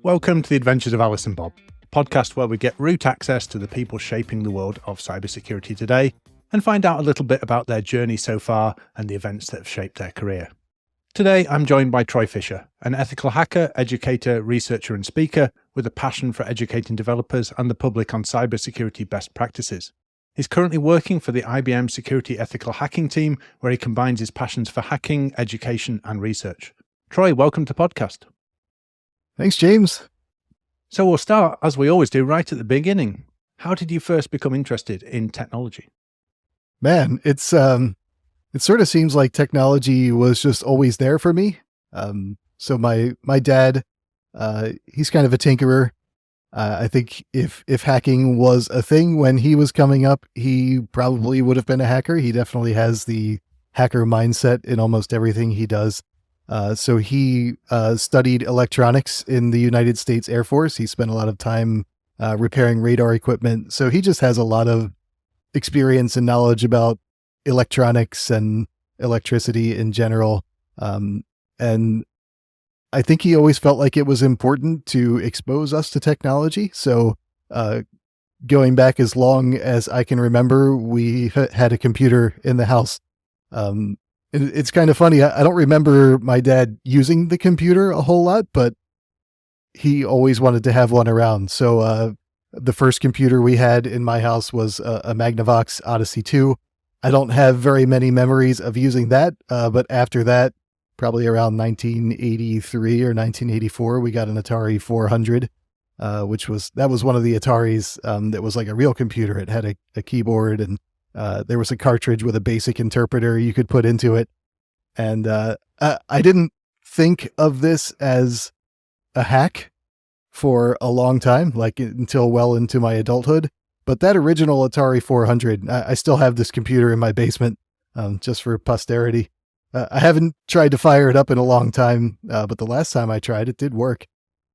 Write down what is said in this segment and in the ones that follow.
Welcome to the Adventures of Alice and Bob, a podcast where we get root access to the people shaping the world of cybersecurity today and find out a little bit about their journey so far and the events that have shaped their career. Today, I'm joined by Troy Fisher, an ethical hacker, educator, researcher, and speaker with a passion for educating developers and the public on cybersecurity best practices. He's currently working for the IBM Security ethical hacking team, where he combines his passions for hacking, education, and research. Troy, welcome to the podcast. Thanks, James. So we'll start, as we always do, right at the beginning. How did you first become interested in technology? Man, it sort of seems like technology was just always there for me. So my dad, he's kind of a tinkerer. I think if hacking was a thing when he was coming up, he probably would have been a hacker. He definitely has the hacker mindset in almost everything he does. So he studied electronics in the United States Air Force. He spent a lot of time repairing radar equipment. So he just has a lot of experience and knowledge about electronics and electricity in general. And I think he always felt like it was important to expose us to technology. So going back as long as I can remember, we had a computer in the house. It's kind of funny. I don't remember my dad using the computer a whole lot, but he always wanted to have one around. So the first computer we had in my house was a Magnavox Odyssey 2. I don't have very many memories of using that, but after that, probably around 1983 or 1984, we got an Atari 400, which was one of the Ataris that was like a real computer. It had a keyboard and there was a cartridge with a basic interpreter you could put into it. And I didn't think of this as a hack for a long time, like until well into my adulthood. But that original Atari 400, I still have this computer in my basement just for posterity. I haven't tried to fire it up in a long time, but the last time I tried, it did work.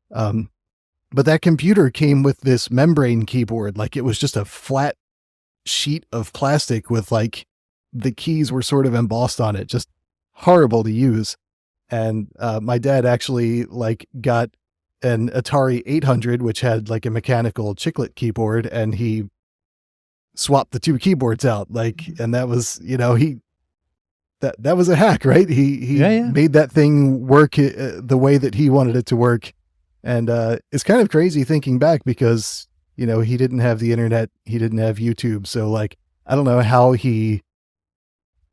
But that computer came with this membrane keyboard, like it was just a flat sheet of plastic with like the keys were sort of embossed on it, just horrible to use. And my dad actually like got an Atari 800, which had like a mechanical chiclet keyboard, and he swapped the two keyboards out. Like, and that was, that was a hack, right? He made that thing work the way that he wanted it to work. And it's kind of crazy thinking back because he didn't have the internet. He didn't have YouTube. So like, I don't know how he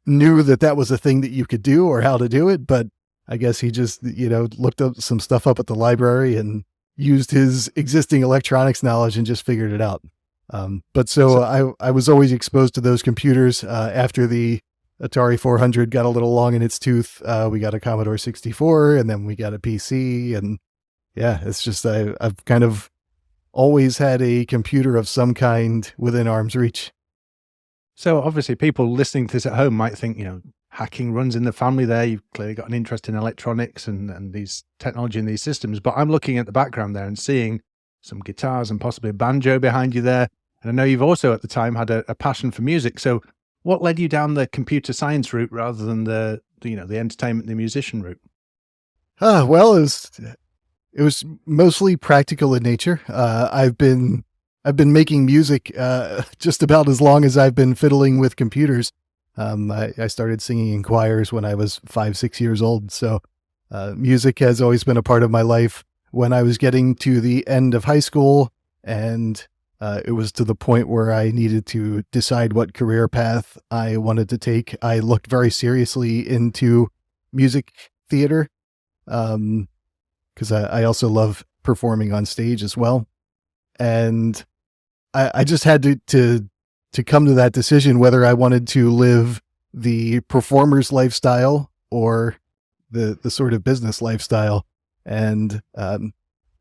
knew that was a thing that you could do or how to do it, but I guess he just, looked up some stuff up at the library and used his existing electronics knowledge and just figured it out. But I was always exposed to those computers. After the Atari 400 got a little long in its tooth, we got a Commodore 64 and then we got a PC. And yeah, it's just, I've kind of always had a computer of some kind within arm's reach. So obviously people listening to this at home might think, hacking runs in the family there. You've clearly got an interest in electronics and these technology and these systems. But I'm looking at the background there and seeing some guitars and possibly a banjo behind you there. And I know you've also at the time had a passion for music. So what led you down the computer science route rather than the entertainment, the musician route? Well, it was mostly practical in nature. I've been making music just about as long as I've been fiddling with computers. I started singing in choirs when I was 5-6 years old. So music has always been a part of my life. When I was getting to the end of high school and it was to the point where I needed to decide what career path I wanted to take, I looked very seriously into music theater because I also love performing on stage as well. And I just had to come to that decision whether I wanted to live the performer's lifestyle or the sort of business lifestyle. And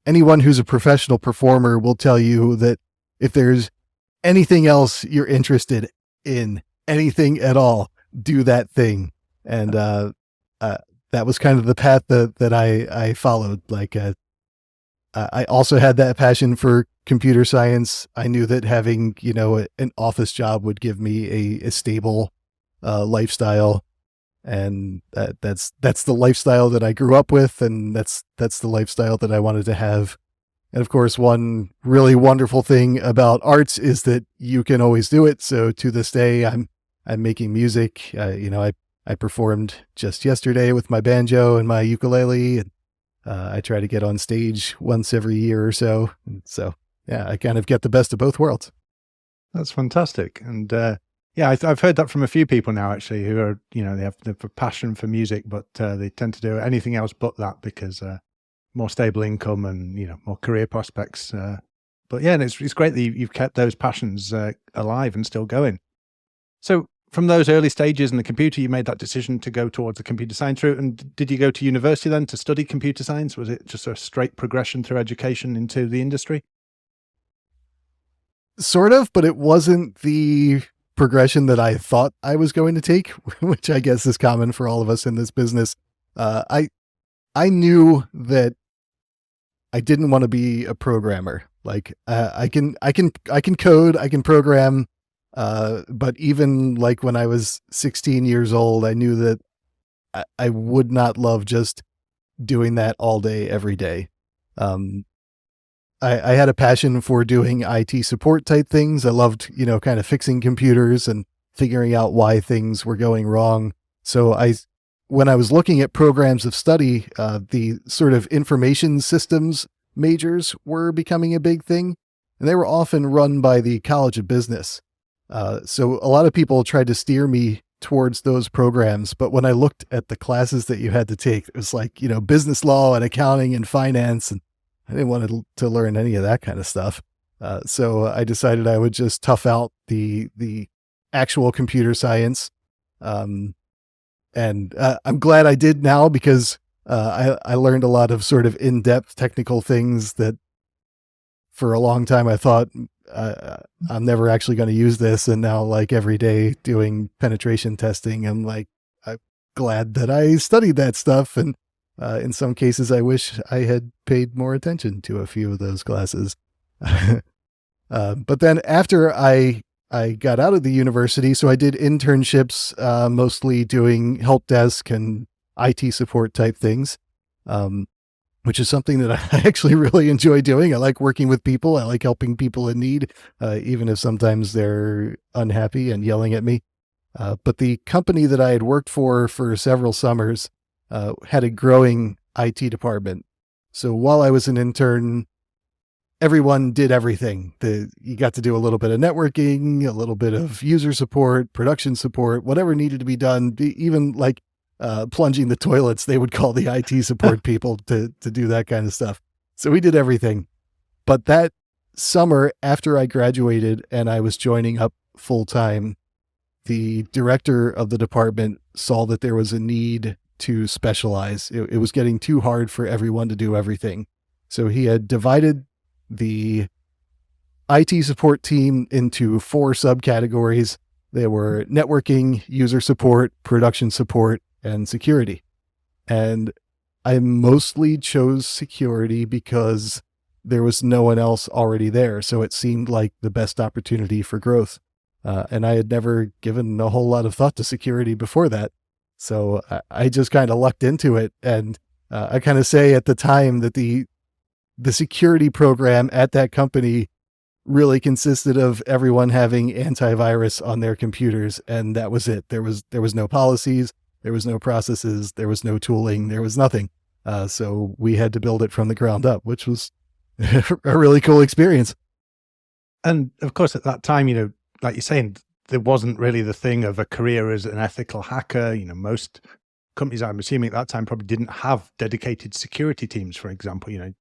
anyone who's a professional performer will tell you that if there's anything else you're interested in, anything at all, do that thing. And that was kind of the path that I followed. Like I also had that passion for computer science. I knew that having, an office job would give me a stable lifestyle. And that's the lifestyle that I grew up with. And that's the lifestyle that I wanted to have And of course, one really wonderful thing about arts is that you can always do it. So to this day, I'm making music. I performed just yesterday with my banjo and my ukulele, and I try to get on stage once every year or so. And so, yeah, I kind of get the best of both worlds. That's fantastic. And yeah, I've heard that from a few people now, actually, who are, they have a passion for music, but they tend to do anything else but that because more stable income and, more career prospects. But yeah, and it's great that you've kept those passions alive and still going. So from those early stages in the computer, you made that decision to go towards the computer science route. And did you go to university then to study computer science? Was it just a straight progression through education into the industry? Sort of, but it wasn't the progression that I thought I was going to take, which I guess is common for all of us in this business. I knew that I didn't want to be a programmer. Like I can code, I can program, but even like when I was 16 years old, I knew that I would not love just doing that all day, every day. I had a passion for doing IT support type things. I loved, kind of fixing computers and figuring out why things were going wrong. So when I was looking at programs of study, the sort of information systems majors were becoming a big thing, and they were often run by the College of Business. So a lot of people tried to steer me towards those programs. But when I looked at the classes that you had to take, it was like, business law and accounting and finance, and I didn't want to learn any of that kind of stuff. So I decided I would just tough out the actual computer science. And I'm glad I did now because I learned a lot of sort of in-depth technical things that for a long time I thought I'm never actually going to use this. And now, like, every day doing penetration testing, I'm glad that I studied that stuff. And in some cases, I wish I had paid more attention to a few of those classes. But then after I got out of the university, so I did internships, mostly doing help desk and IT support type things, which is something that I actually really enjoy doing. I like working with people. I like helping people in need, even if sometimes they're unhappy and yelling at me. But the company that I had worked for several summers had a growing IT department. So while I was an intern, everyone did everything. You got to do a little bit of networking, a little bit of user support, production support, whatever needed to be done. Even like plunging the toilets, they would call the IT support people to do that kind of stuff. So we did everything. But that summer after I graduated and I was joining up full time, the director of the department saw that there was a need to specialize. It was getting too hard for everyone to do everything. So he had divided the IT support team into 4 subcategories. They were networking, user support, production support, and security. And I mostly chose security because there was no one else already there. So it seemed like the best opportunity for growth. And I had never given a whole lot of thought to security before that. So I just kind of lucked into it. And I kind of say at the time that the security program at that company really consisted of everyone having antivirus on their computers. And that was it. There was no policies, there was no processes, there was no tooling, there was nothing. So we had to build it from the ground up, which was a really cool experience. And of course, at that time, like you're saying, there wasn't really the thing of a career as an ethical hacker. Most companies, I'm assuming at that time, probably didn't have dedicated security teams, for example. You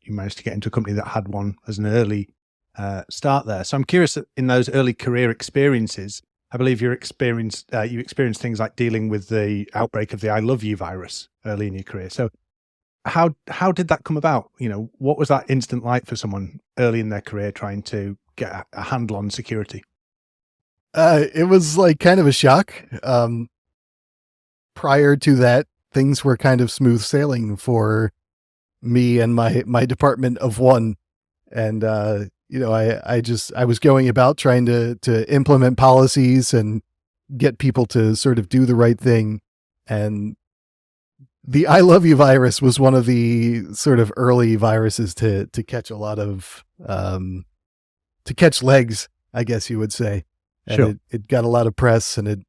managed to get into a company that had one as an early start there. So I'm curious, in those early career experiences, I believe you experienced things like dealing with the outbreak of the ILOVEYOU virus early in your career. So how did that come about? What was that instant like for someone early in their career trying to get a handle on security? It was like kind of a shock. Prior to that, things were kind of smooth sailing for me and my department of one. And, I was going about trying to implement policies and get people to sort of do the right thing. And The I Love You virus was one of the sort of early viruses to catch a lot of, to catch legs, I guess you would say. And Sure. it got a lot of press, and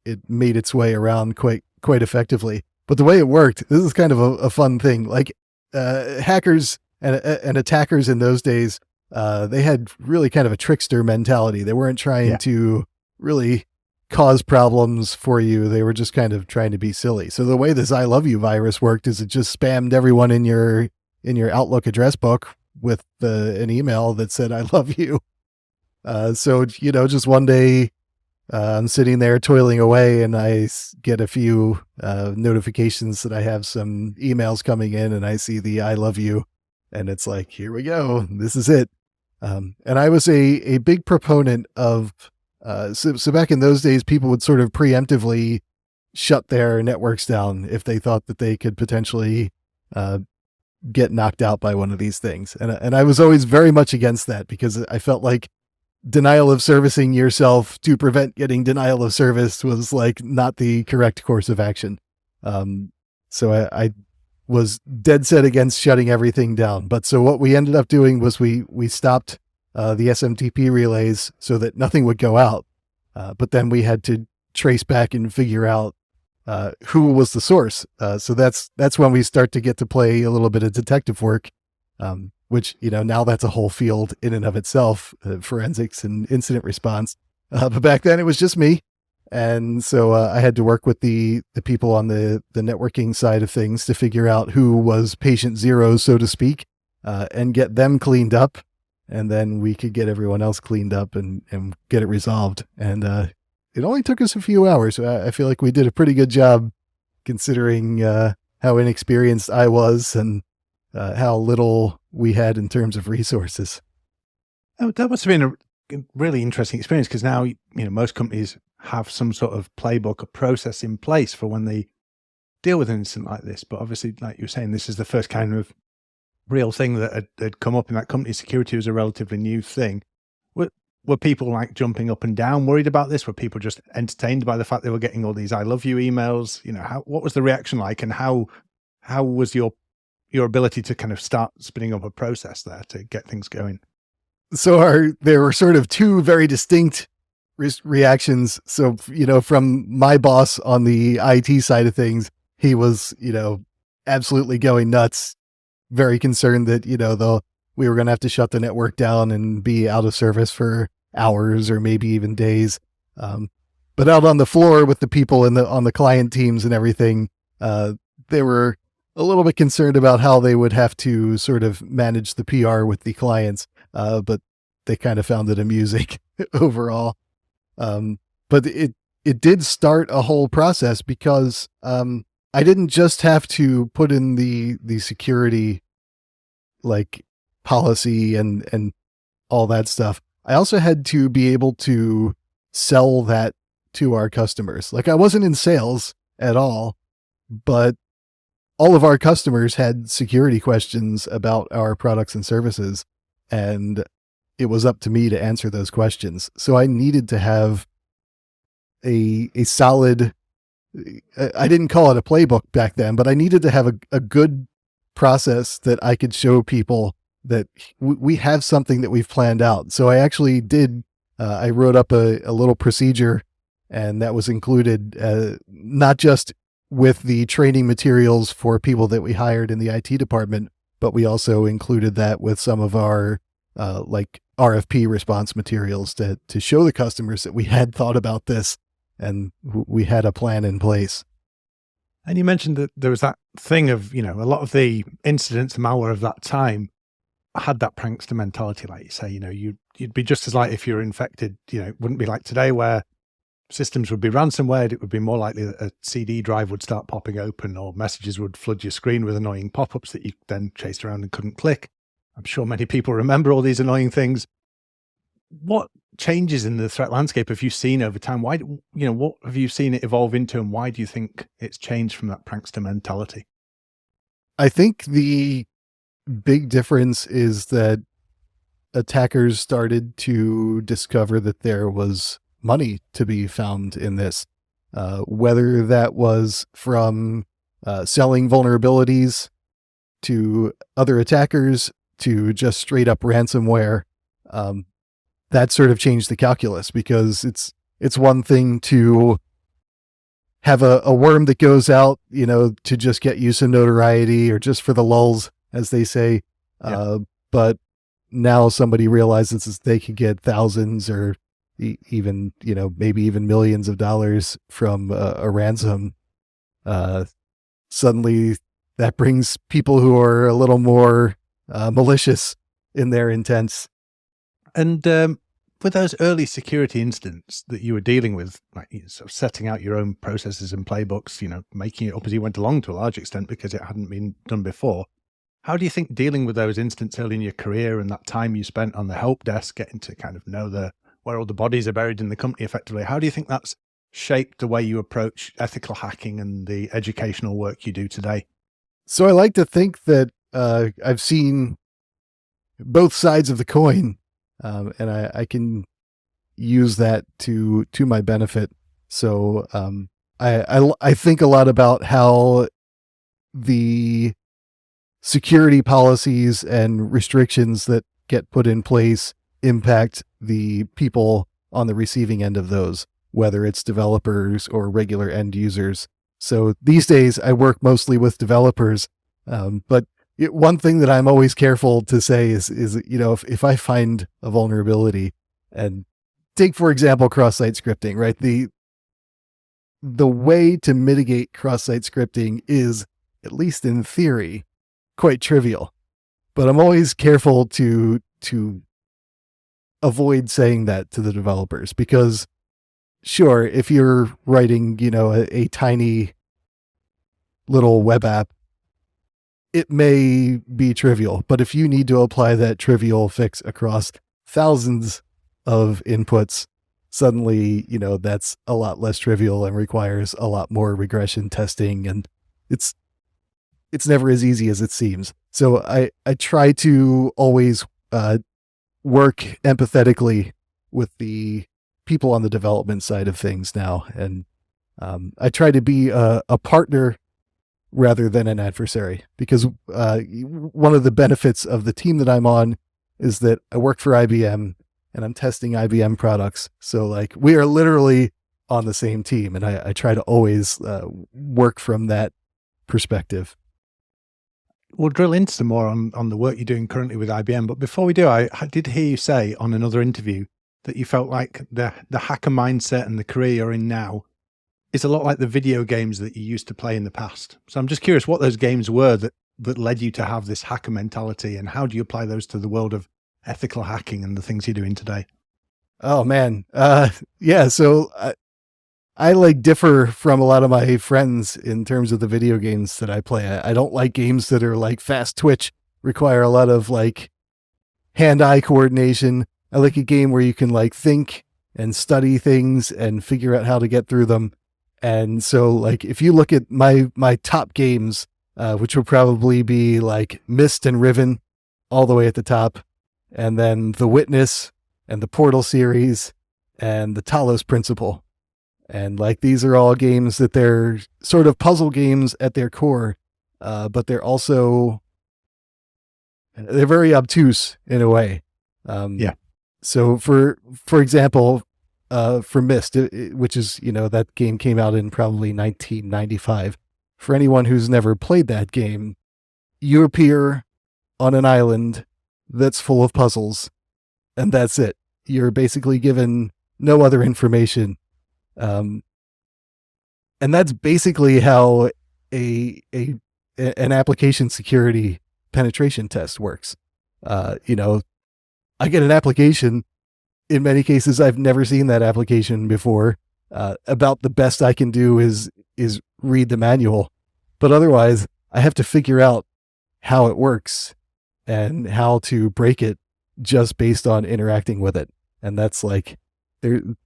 it made its way around quite effectively. But the way it worked, this is kind of a fun thing. Like, hackers and attackers in those days, they had really kind of a trickster mentality. They weren't trying Yeah. to really cause problems for you. They were just kind of trying to be silly. So the way this I Love You virus worked is it just spammed everyone in your Outlook address book with an email that said, "I love you." So, just one day, I'm sitting there toiling away, and I get a few notifications that I have some emails coming in, and I see the "I love you," and it's like, here we go. This is it. And I was a big proponent of, so back in those days, people would sort of preemptively shut their networks down if they thought that they could potentially get knocked out by one of these things. And I was always very much against that, because I felt like denial of servicing yourself to prevent getting denial of service was like not the correct course of action. So I was dead set against shutting everything down. But so what we ended up doing was we stopped the SMTP relays so that nothing would go out. But then we had to trace back and figure out who was the source. So that's when we start to get to play a little bit of detective work, which, now that's a whole field in and of itself, forensics and incident response. But back then it was just me. And so I had to work with the people on the networking side of things to figure out who was patient zero, so to speak, and get them cleaned up. And then we could get everyone else cleaned up and get it resolved. And it only took us a few hours. I feel like we did a pretty good job, considering how inexperienced I was and how little we had in terms of resources. Oh, that must have been a really interesting experience, because now, most companies have some sort of playbook or process in place for when they deal with an incident like this. But obviously, like you were saying, this is the first kind of real thing that had come up in that company. Security was a relatively new thing. Were people like jumping up and down, worried about this? Were people just entertained by the fact they were getting all these "I love you" emails? What was the reaction like, and how was your ability to kind of start spinning up a process there to get things going? So there were sort of two very distinct reactions. So, from my boss on the IT side of things, he was, absolutely going nuts, very concerned that, we were going to have to shut the network down and be out of service for hours or maybe even days. But out on the floor with the people on the client teams and everything, they were a little bit concerned about how they would have to sort of manage the PR with the clients. But they kind of found it amusing overall. But it did start a whole process, because I didn't just have to put in the security, like, policy and all that stuff. I also had to be able to sell that to our customers. Like, I wasn't in sales at all, but all of our customers had security questions about our products and services, and it was up to me to answer those questions. So I needed to have a solid, I didn't call it a playbook back then, but I needed to have a good process that I could show people that we have something that we've planned out. So I actually did, I wrote up a little procedure, and that was included, not just with the training materials for people that we hired in the IT department, but we also included that with some of our like RFP response materials to show the customers that we had thought about this and we had a plan in place. And you mentioned that there was that thing of, a lot of the incidents and malware of that time had that prankster mentality, like you say. You'd be just as likely, if you're infected, it wouldn't be like today where systems would be ransomware. It would be more likely that a CD drive would start popping open, or messages would flood your screen with annoying pop-ups that you then chased around and couldn't click. I'm sure many people remember all these annoying things. What changes in the threat landscape have you seen over time? Why, what have you seen it evolve into, and why do you think it's changed from that prankster mentality? I think the big difference is that attackers started to discover that there was money to be found in this, whether that was from selling vulnerabilities to other attackers to just straight up ransomware. That sort of changed the calculus, because it's one thing to have a worm that goes out, to just get you some notoriety or just for the lulz, as they say. Yeah. But now somebody realizes they could get thousands or even, maybe even millions of dollars from a ransom. Suddenly that brings people who are a little more malicious in their intents. And with those early security incidents that you were dealing with, like sort of setting out your own processes and playbooks, making it up as you went along to a large extent because it hadn't been done before. How do you think dealing with those incidents early in your career and that time you spent on the help desk, getting to kind of know where all the bodies are buried in the company effectively, how do you think that's shaped the way you approach ethical hacking and the educational work you do today? So I like to think that I've seen both sides of the coin, and I can use that to my benefit. So I think a lot about how the security policies and restrictions that get put in place impact the people on the receiving end of those, whether it's developers or regular end users. So these days I work mostly with developers, but one thing that I'm always careful to say is if I find a vulnerability, and take, for example, cross-site scripting, right? The way to mitigate cross-site scripting is, at least in theory, quite trivial. But I'm always careful to avoid saying that to the developers, because sure, if you're writing, a tiny little web app, it may be trivial, but if you need to apply that trivial fix across thousands of inputs, suddenly, that's a lot less trivial and requires a lot more regression testing, and it's never as easy as it seems. So I try to always work empathetically with the people on the development side of things now, and I try to be a partner rather than an adversary, because one of the benefits of the team that I'm on is that I work for IBM and I'm testing IBM products. So we are literally on the same team, and I try to always work from that perspective. We'll drill into some more on the work you're doing currently with IBM. But before we do, I did hear you say on another interview that you felt like the hacker mindset and the career you're in now is a lot like the video games that you used to play in the past. So I'm just curious what those games were that led you to have this hacker mentality, and how do you apply those to the world of ethical hacking and the things you're doing today? Oh man. Yeah. So I differ from a lot of my friends in terms of the video games that I play. I don't like games that are fast twitch, require a lot of hand-eye coordination. I like a game where you can think and study things and figure out how to get through them. And so if you look at my top games, which would probably be Myst and Riven all the way at the top, and then The Witness and the Portal series and the Talos Principle. And these are all games that they're sort of puzzle games at their core, but they're very obtuse in a way. Yeah. So for example, for Myst, which is, that game came out in probably 1995. For anyone who's never played that game, you appear on an island that's full of puzzles, and that's it. You're basically given no other information. And that's basically how an application security penetration test works. I get an application. In many cases, I've never seen that application before. About the best I can do is read the manual, but otherwise I have to figure out how it works and how to break it just based on interacting with it. And that's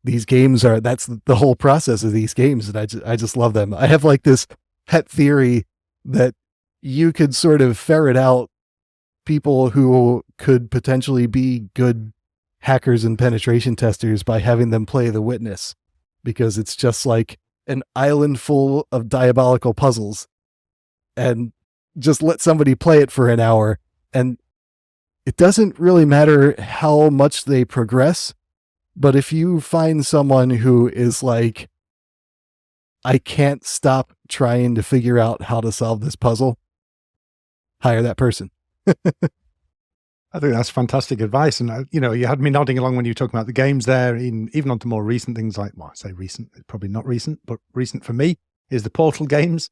these games that's the whole process of these games. And I just love them. I have this pet theory that you could sort of ferret out people who could potentially be good hackers and penetration testers by having them play The Witness, because it's just an island full of diabolical puzzles. and just let somebody play it for an hour. And it doesn't really matter how much they progress, but if you find someone who is like, I can't stop trying to figure out how to solve this puzzle, hire that person. I think that's fantastic advice. And, you had me nodding along when you were talking about the games there, even onto more recent things like, well, I say recent, probably not recent, but recent for me is the Portal games.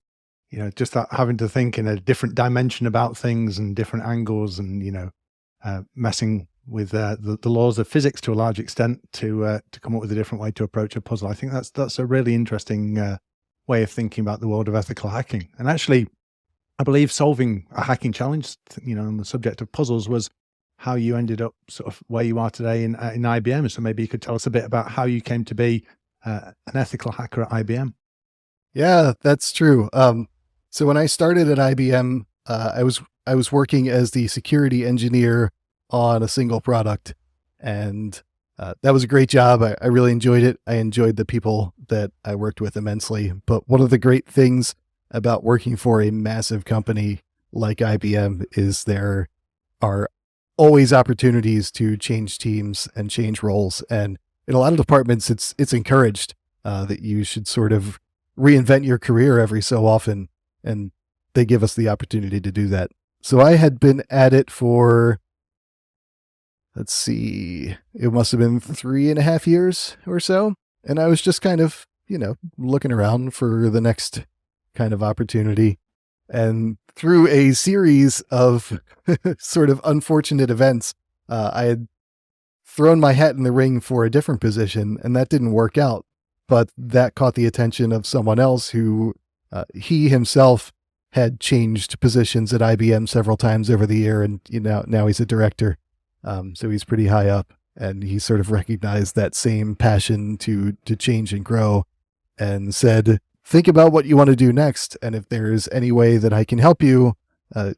Just that having to think in a different dimension about things and different angles and, messing with the laws of physics to a large extent to come up with a different way to approach a puzzle. I think that's a really interesting way of thinking about the world of ethical hacking. And actually, I believe solving a hacking challenge, on the subject of puzzles was how you ended up sort of where you are today in IBM. So maybe you could tell us a bit about how you came to be an ethical hacker at IBM. Yeah, that's true. So when I started at IBM, I was working as the security engineer on a single product, and that was a great job. I really enjoyed it. I enjoyed the people that I worked with immensely. But one of the great things about working for a massive company like IBM is there are always opportunities to change teams and change roles. And in a lot of departments, it's encouraged that you should sort of reinvent your career every so often. And they give us the opportunity to do that. So I had been at it for, let's see, it must have been 3.5 years or so. And I was just kind of, looking around for the next kind of opportunity. And through a series of sort of unfortunate events, I had thrown my hat in the ring for a different position, and that didn't work out. But that caught the attention of someone else who he himself had changed positions at IBM several times over the year, and now he's a director. So he's pretty high up, and he sort of recognized that same passion to change and grow, and said, think about what you want to do next. And if there's any way that I can help you,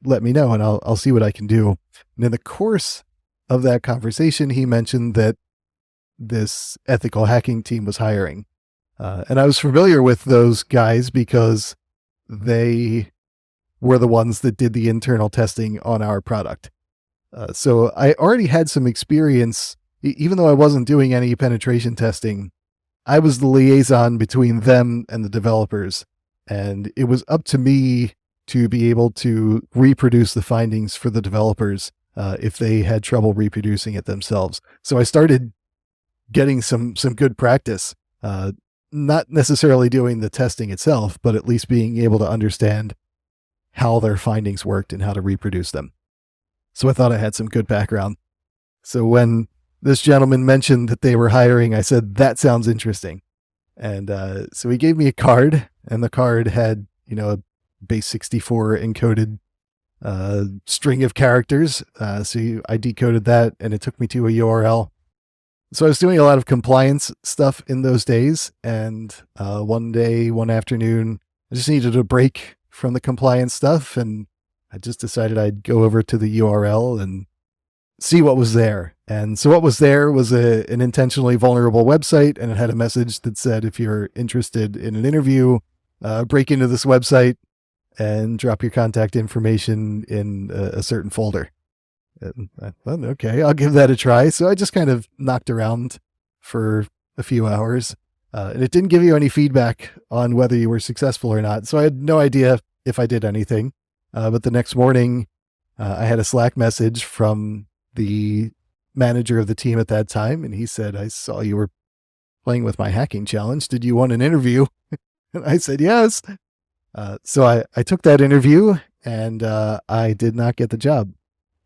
let me know and I'll see what I can do. And in the course of that conversation, he mentioned that this ethical hacking team was hiring. And I was familiar with those guys because they were the ones that did the internal testing on our product. So I already had some experience, even though I wasn't doing any penetration testing. I was the liaison between them and the developers, and it was up to me to be able to reproduce the findings for the developers if they had trouble reproducing it themselves. So I started getting some good practice, not necessarily doing the testing itself, but at least being able to understand how their findings worked and how to reproduce them. So I thought I had some good background. So when this gentleman mentioned that they were hiring, I said, that sounds interesting. And so he gave me a card, and the card had, a base 64 encoded string of characters. So I decoded that, and it took me to a URL. So I was doing a lot of compliance stuff in those days. And one afternoon, I just needed a break from the compliance stuff. And I just decided I'd go over to the URL and see what was there. And so what was there was an intentionally vulnerable website, and it had a message that said, if you're interested in an interview, break into this website and drop your contact information in a certain folder. And I thought, okay, I'll give that a try. So I just kind of knocked around for a few hours, and it didn't give you any feedback on whether you were successful or not. So I had no idea if I did anything. But the next morning, I had a Slack message from the manager of the team at that time, and he said, I saw you were playing with my hacking challenge. Did you want an interview? And I said, yes. So I took that interview, and I did not get the job.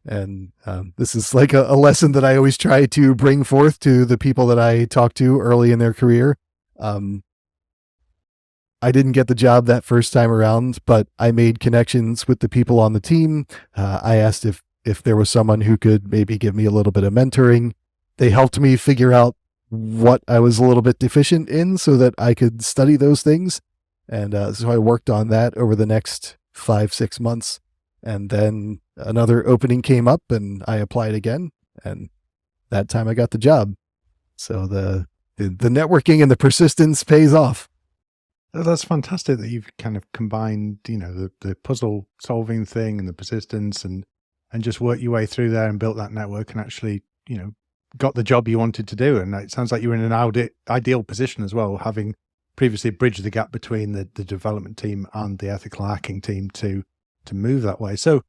And this is like a lesson that I always try to bring forth to the people that I talk to early in their career. I didn't get the job that first time around, but I made connections with the people on the team. I asked if there was someone who could maybe give me a little bit of mentoring. They helped me figure out what I was a little bit deficient in so that I could study those things. And so I worked on that over the next 5-6 months. And then another opening came up, and I applied again. And that time I got the job. So the networking and the persistence pays off. That's fantastic that you've kind of combined, the puzzle solving thing and the persistence and just worked your way through there and built that network and actually, got the job you wanted to do. And it sounds like you were in an ideal position as well, having previously bridged the gap between the development team and the ethical hacking team to move that way. So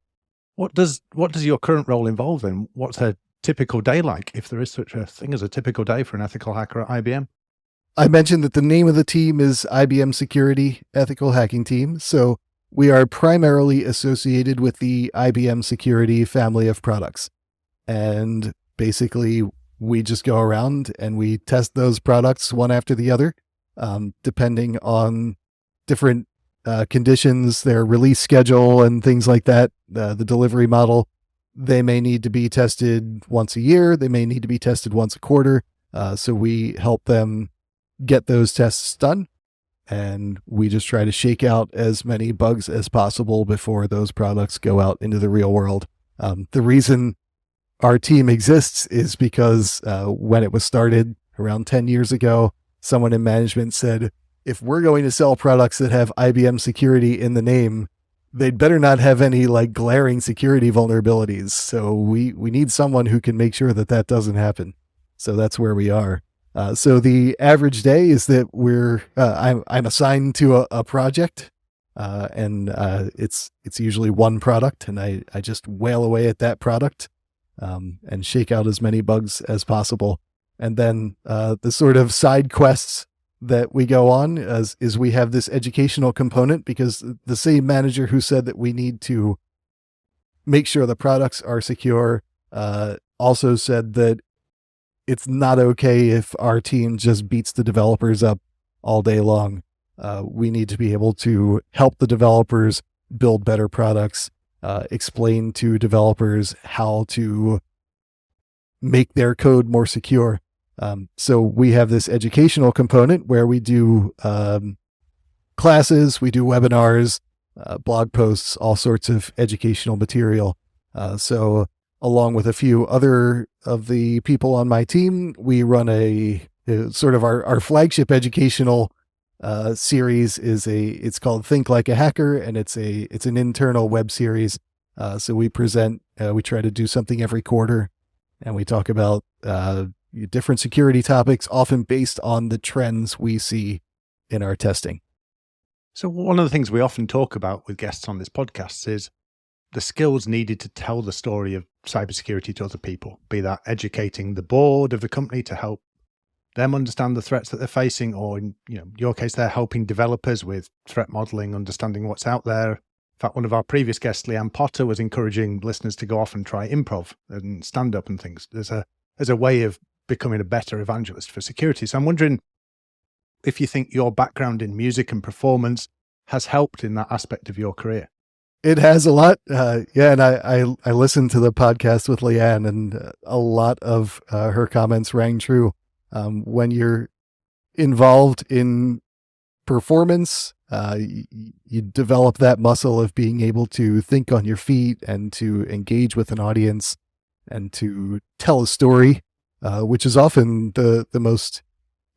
what does your current role involve then? What's a typical day like, if there is such a thing as a typical day for an ethical hacker at IBM? I mentioned that the name of the team is IBM Security Ethical Hacking Team. So we are primarily associated with the IBM Security family of products. And basically, we just go around and we test those products one after the other, depending on different conditions, their release schedule and things like that, the delivery model. They may need to be tested once a year. They may need to be tested once a quarter. So we help them get those tests done, and we just try to shake out as many bugs as possible before those products go out into the real world. The reason our team exists is because when it was started around 10 years ago, someone in management said, if we're going to sell products that have IBM security in the name, they'd better not have any like glaring security vulnerabilities. So we need someone who can make sure that that doesn't happen. So that's where we are. So the average day is that I'm assigned to a project, and it's usually one product, and I just whale away at that product, and shake out as many bugs as possible. And then the sort of side quests that we go on is we have this educational component, because the same manager who said that we need to make sure the products are secure also said that it's not okay if our team just beats the developers up all day long. We need to be able to help the developers build better products, explain to developers how to make their code more secure. So we have this educational component where we do classes, we do webinars, blog posts, all sorts of educational material. So along with a few other of the people on my team, we run a sort of our flagship educational series it's called Think Like a Hacker, and it's an internal web series. So we try to do something every quarter, and we talk about different security topics, often based on the trends we see in our testing. So one of the things we often talk about with guests on this podcast is the skills needed to tell the story of cybersecurity to other people, be that educating the board of the company to help them understand the threats that they're facing, or in your case, they're helping developers with threat modeling, understanding what's out there. In fact, one of our previous guests, Leanne Potter, was encouraging listeners to go off and try improv and stand up and things. There's a way of becoming a better evangelist for security. So I'm wondering if you think your background in music and performance has helped in that aspect of your career. It has a lot. And I listened to the podcast with Leanne, and a lot of her comments rang true. When you're involved in performance, you develop that muscle of being able to think on your feet and to engage with an audience and to tell a story, which is often the most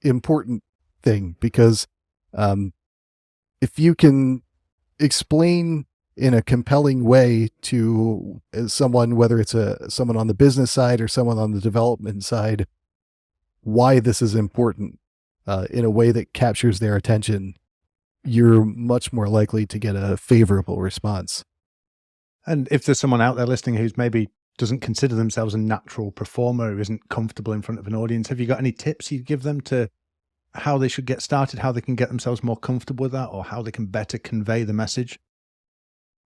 important thing, because if you can explain in a compelling way to someone, whether it's someone on the business side or someone on the development side, why this is important in a way that captures their attention, you're much more likely to get a favorable response. And if there's someone out there listening who's maybe doesn't consider themselves a natural performer, who isn't comfortable in front of an audience, have you got any tips you'd give them to how they should get started, how they can get themselves more comfortable with that, or how they can better convey the message?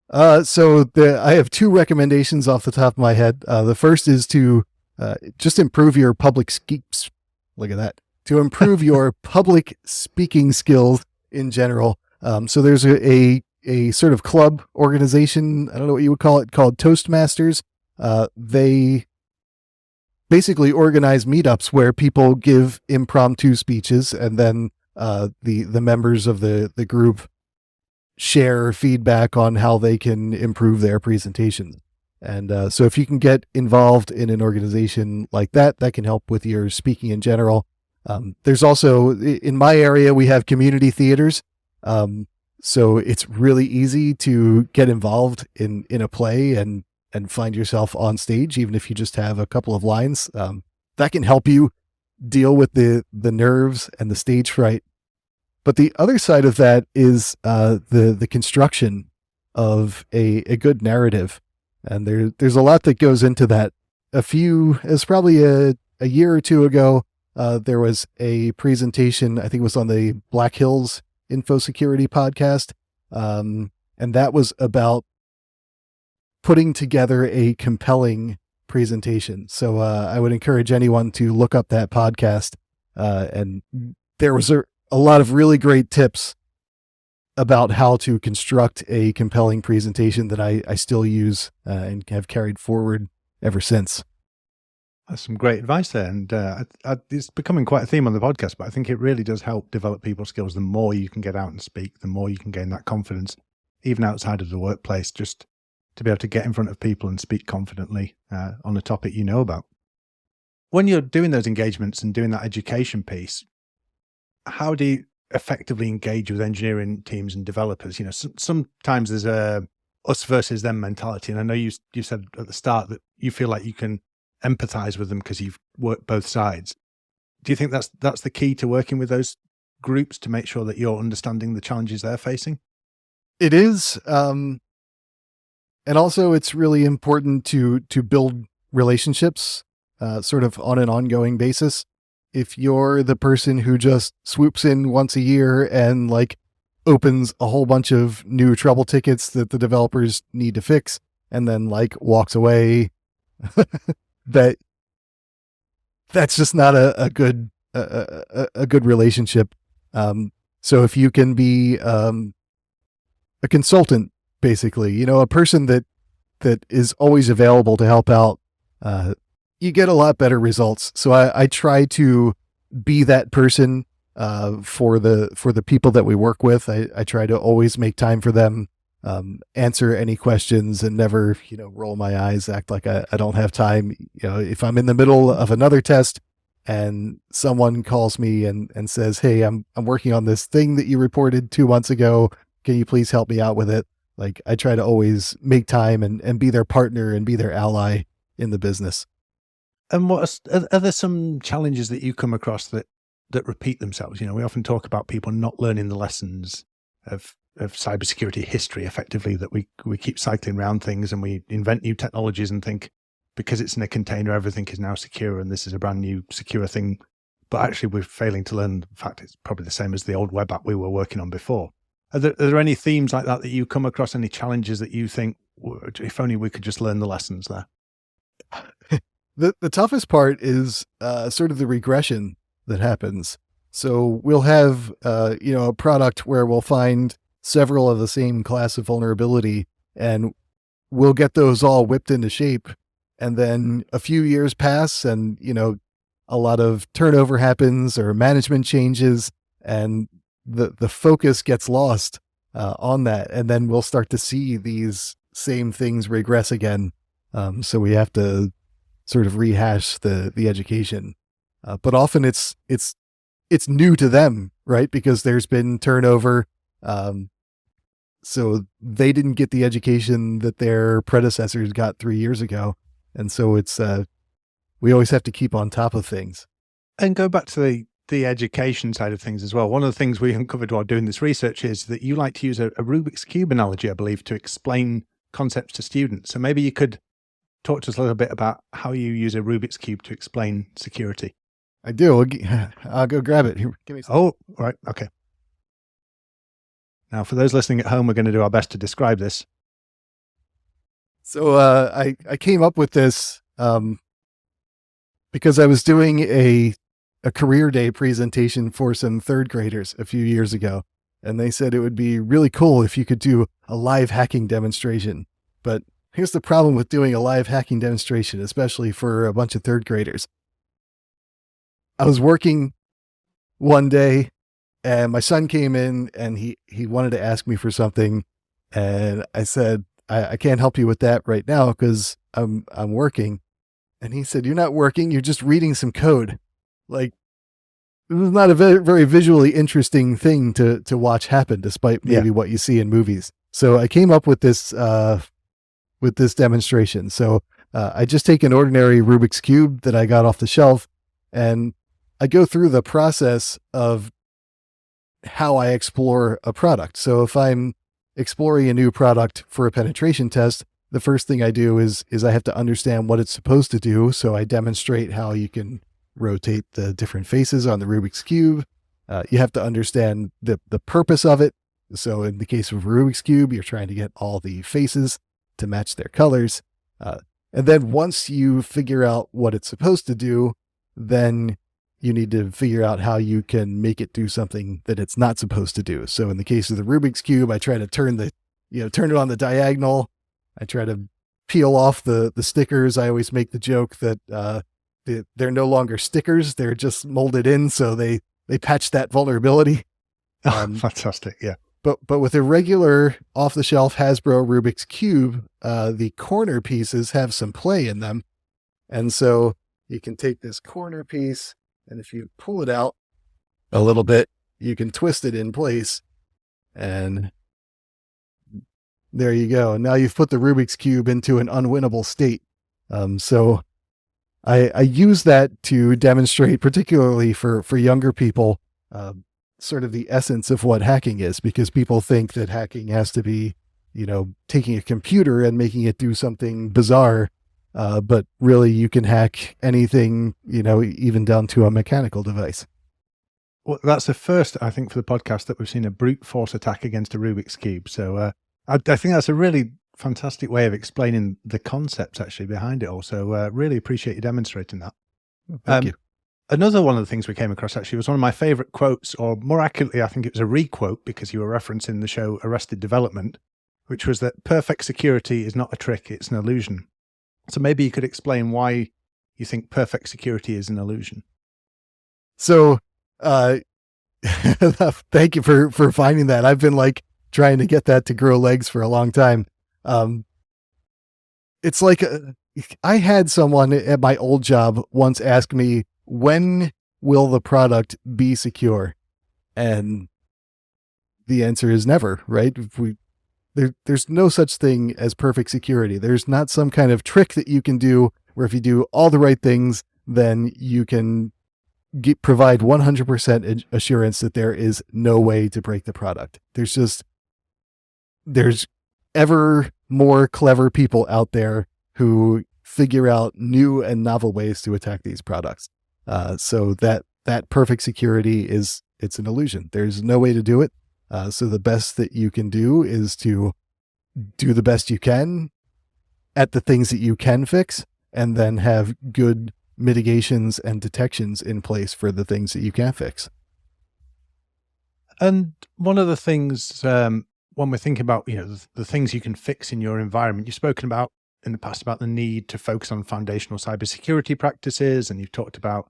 I have two recommendations off the top of my head. The first is to just improve your public look at that. To improve your public speaking skills in general. So there's a sort of club organization, I don't know what you would call it, called Toastmasters. They basically organize meetups where people give impromptu speeches, and then the members of the group share feedback on how they can improve their presentation. And so if you can get involved in an organization like that, that can help with your speaking in general. There's also, in my area, we have community theaters. So it's really easy to get involved in a play and find yourself on stage, even if you just have a couple of lines. That can help you deal with the nerves and the stage fright. But the other side of that is the construction of a good narrative, and there's a lot that goes into that. It's probably a year or two ago, there was a presentation, I think it was on the Black Hills Info Security podcast, and that was about putting together a compelling presentation. So I would encourage anyone to look up that podcast, and there was a lot of really great tips about how to construct a compelling presentation that I still use and have carried forward ever since. That's some great advice there. And it's becoming quite a theme on the podcast, but I think it really does help develop people's skills. The more you can get out and speak, the more you can gain that confidence, even outside of the workplace, just to be able to get in front of people and speak confidently on a topic you know about. When you're doing those engagements and doing that education piece, how do you effectively engage with engineering teams and developers? Sometimes there's a us versus them mentality. And I know you said at the start that you feel like you can empathize with them because you've worked both sides. Do you think that's the key to working with those groups, to make sure that you're understanding the challenges they're facing? It is. And also it's really important to build relationships sort of on an ongoing basis. If you're the person who just swoops in once a year and like opens a whole bunch of new trouble tickets that the developers need to fix and then like walks away, that's just not a good relationship. So if you can be a consultant, basically, a person that is always available to help out, you get a lot better results. So I try to be that person for the people that we work with. I try to always make time for them, answer any questions, and never, roll my eyes, act like I don't have time. If I'm in the middle of another test and someone calls me and says, "Hey, I'm working on this thing that you reported 2 months ago. Can you please help me out with it?" Like, I try to always make time and be their partner and be their ally in the business. And are there some challenges that you come across that repeat themselves? We often talk about people not learning the lessons of cybersecurity history effectively, that we keep cycling around things and we invent new technologies and think because it's in a container, everything is now secure and this is a brand new secure thing. But actually we're failing to learn the fact it's probably the same as the old web app we were working on before. Are there any themes like that you come across, any challenges that you think, if only we could just learn the lessons there? The toughest part is sort of the regression that happens. So we'll have a product where we'll find several of the same class of vulnerability, and we'll get those all whipped into shape. And then a few years pass, and a lot of turnover happens or management changes, and the focus gets lost on that, and then we'll start to see these same things regress again. So we have to sort of rehash the education, but often it's new to them, right? Because there's been turnover, so they didn't get the education that their predecessors got 3 years ago, and so it's we always have to keep on top of things. And go back to the education side of things as well. One of the things we uncovered while doing this research is that you like to use a Rubik's Cube analogy, I believe, to explain concepts to students. So maybe you could talk to us a little bit about how you use a Rubik's Cube to explain security. I do. I'll go grab it. Here, give me some. Oh, right. Okay. Now, for those listening at home, we're going to do our best to describe this. So I came up with this because I was doing a career day presentation for some third graders a few years ago, and they said it would be really cool if you could do a live hacking demonstration. But here's the problem with doing a live hacking demonstration, especially for a bunch of third graders. I was working one day and my son came in and he wanted to ask me for something. And I said, I can't help you with that right now because I'm working. And he said, "You're not working. You're just reading some code." Like, it was not a very visually interesting thing to watch happen, despite maybe what you see in movies. So I came up with this demonstration. So I just take an ordinary Rubik's Cube that I got off the shelf, and I go through the process of how I explore a product. So if I'm exploring a new product for a penetration test, the first thing I do is I have to understand what it's supposed to do. So I demonstrate how you can rotate the different faces on the Rubik's Cube. You have to understand the purpose of it. So in the case of Rubik's Cube, you're trying to get all the faces to match their colors. And then once you figure out what it's supposed to do, then you need to figure out how you can make it do something that it's not supposed to do. So in the case of the Rubik's Cube, I try to turn it on the diagonal. I try to peel off the stickers. I always make the joke that they're no longer stickers. They're just molded in. So they patch that vulnerability. Fantastic. Yeah. But with a regular off-the-shelf Hasbro Rubik's Cube, the corner pieces have some play in them. And so you can take this corner piece, and if you pull it out a little bit, you can twist it in place. And there you go. Now you've put the Rubik's Cube into an unwinnable state. So I use that to demonstrate, particularly for younger people, sort of the essence of what hacking is, because people think that hacking has to be, taking a computer and making it do something bizarre. But really you can hack anything, even down to a mechanical device. Well, that's the first, I think, for the podcast that we've seen a brute force attack against a Rubik's Cube. So I think that's a really fantastic way of explaining the concepts actually behind it all. So really appreciate you demonstrating that. Thank you. Another one of the things we came across actually was one of my favorite quotes, or more accurately, I think it was a re-quote, because you were referencing the show Arrested Development, which was that perfect security is not a trick, it's an illusion. So maybe you could explain why you think perfect security is an illusion. So, thank you for finding that. I've been trying to get that to grow legs for a long time. It's like, I had someone at my old job once ask me, when will the product be secure? And the answer is never, right? There's no such thing as perfect security. There's not some kind of trick that you can do where if you do all the right things, then you can provide 100% assurance that there is no way to break the product. There's ever more clever people out there who figure out new and novel ways to attack these products. So that perfect security it's an illusion. There's no way to do it. So the best that you can do is to do the best you can at the things that you can fix, and then have good mitigations and detections in place for the things that you can't fix. And one of the things, when we're thinking about, the things you can fix in your environment, you've spoken about in the past about the need to focus on foundational cybersecurity practices, and you've talked about,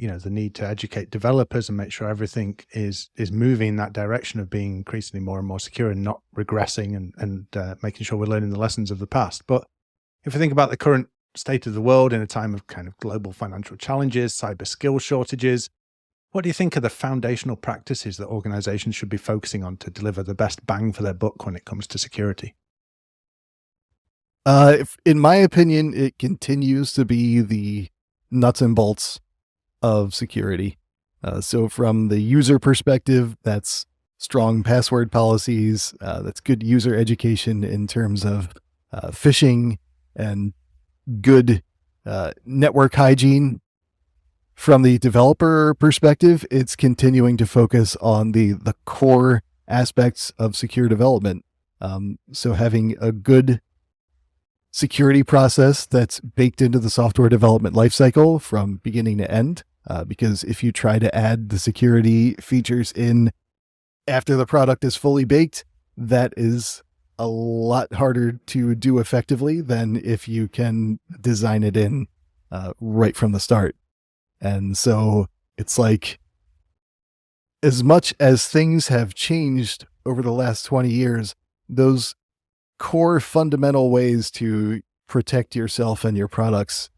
the need to educate developers and make sure everything is moving in that direction of being increasingly more and more secure and not regressing, and making sure we're learning the lessons of the past. But if we think about the current state of the world in a time of kind of global financial challenges, cyber skill shortages, what do you think are the foundational practices that organizations should be focusing on to deliver the best bang for their buck when it comes to security? In my opinion, it continues to be the nuts and bolts of security. So from the user perspective, that's strong password policies. That's good user education in terms of phishing and good network hygiene. From the developer perspective, it's continuing to focus on the core aspects of secure development. So having a good security process that's baked into the software development lifecycle from beginning to end. Because if you try to add the security features in after the product is fully baked, that is a lot harder to do effectively than if you can design it in right from the start. And so it's like, as much as things have changed over the last 20 years, those core fundamental ways to protect yourself and your products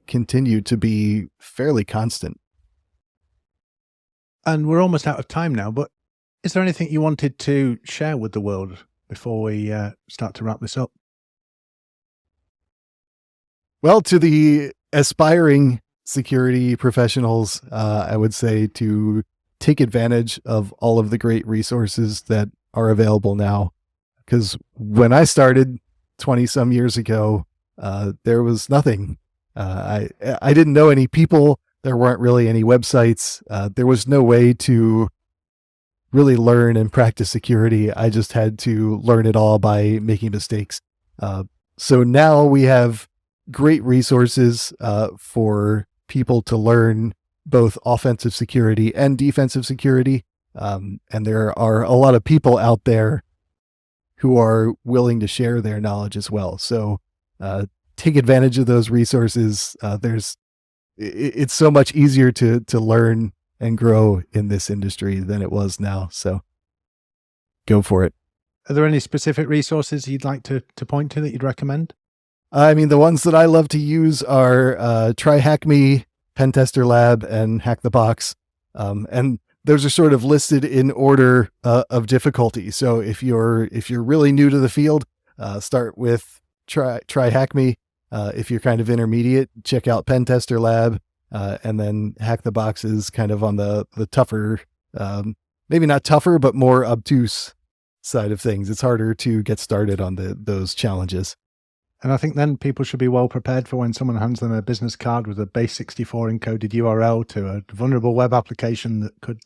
continue to be fairly constant. And we're almost out of time now, but is there anything you wanted to share with the world before we start to wrap this up? Well, to the aspiring security professionals, I would say to take advantage of all of the great resources that are available now. Because when I started 20 some years ago, there was nothing. I didn't know any people. There weren't really any websites. There was no way to really learn and practice security. I just had to learn it all by making mistakes. So now we have great resources for people to learn both offensive security and defensive security. And there are a lot of people out there who are willing to share their knowledge as well. So take advantage of those resources. It's so much easier to learn and grow in this industry than it was now. So go for it. Are there any specific resources you'd like to point to that you'd recommend? I mean, the ones that I love to use are Try Hack Me, Pen Tester Lab, and Hack the Box. And those are sort of listed in order of difficulty. So if you're really new to the field, start with Try Hack Me. If you're kind of intermediate, check out Pen Tester Lab, and then Hack the Box is kind of on the tougher, maybe not tougher, but more obtuse side of things. It's harder to get started on those challenges. And I think then people should be well prepared for when someone hands them a business card with a base64 encoded URL to a vulnerable web application that could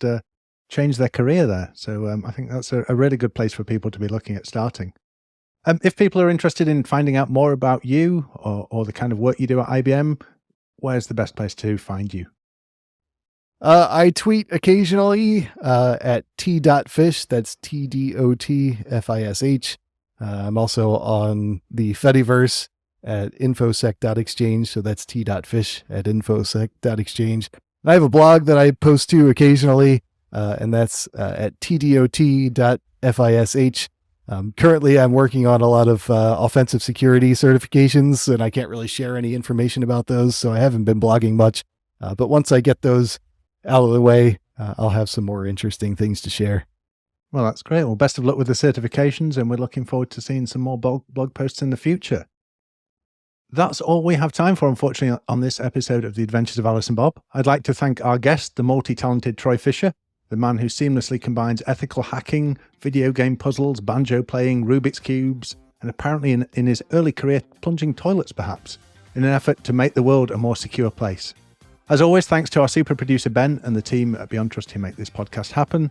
change their career there. So I think that's a really good place for people to be looking at starting. If people are interested in finding out more about you or the kind of work you do at IBM, where's the best place to find you? I tweet occasionally at t.fish. That's TDOTFISH. I'm also on the Fediverse at infosec.exchange. So that's t.fish at infosec.exchange. And I have a blog that I post to occasionally, and that's at tdot.fish. Currently, I'm working on a lot of offensive security certifications, and I can't really share any information about those, so I haven't been blogging much. But once I get those out of the way, I'll have some more interesting things to share. Well, that's great. Well, best of luck with the certifications, and we're looking forward to seeing some more blog posts in the future. That's all we have time for, unfortunately, on this episode of The Adventures of Alice and Bob. I'd like to thank our guest, the multi-talented Troy Fisher, the man who seamlessly combines ethical hacking, video game puzzles, banjo playing, Rubik's cubes, and apparently in his early career, plunging toilets perhaps, in an effort to make the world a more secure place. As always, thanks to our super producer Ben and the team at Beyond Trust who make this podcast happen.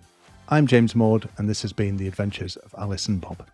I'm James Maud, and this has been The Adventures of Alice and Bob.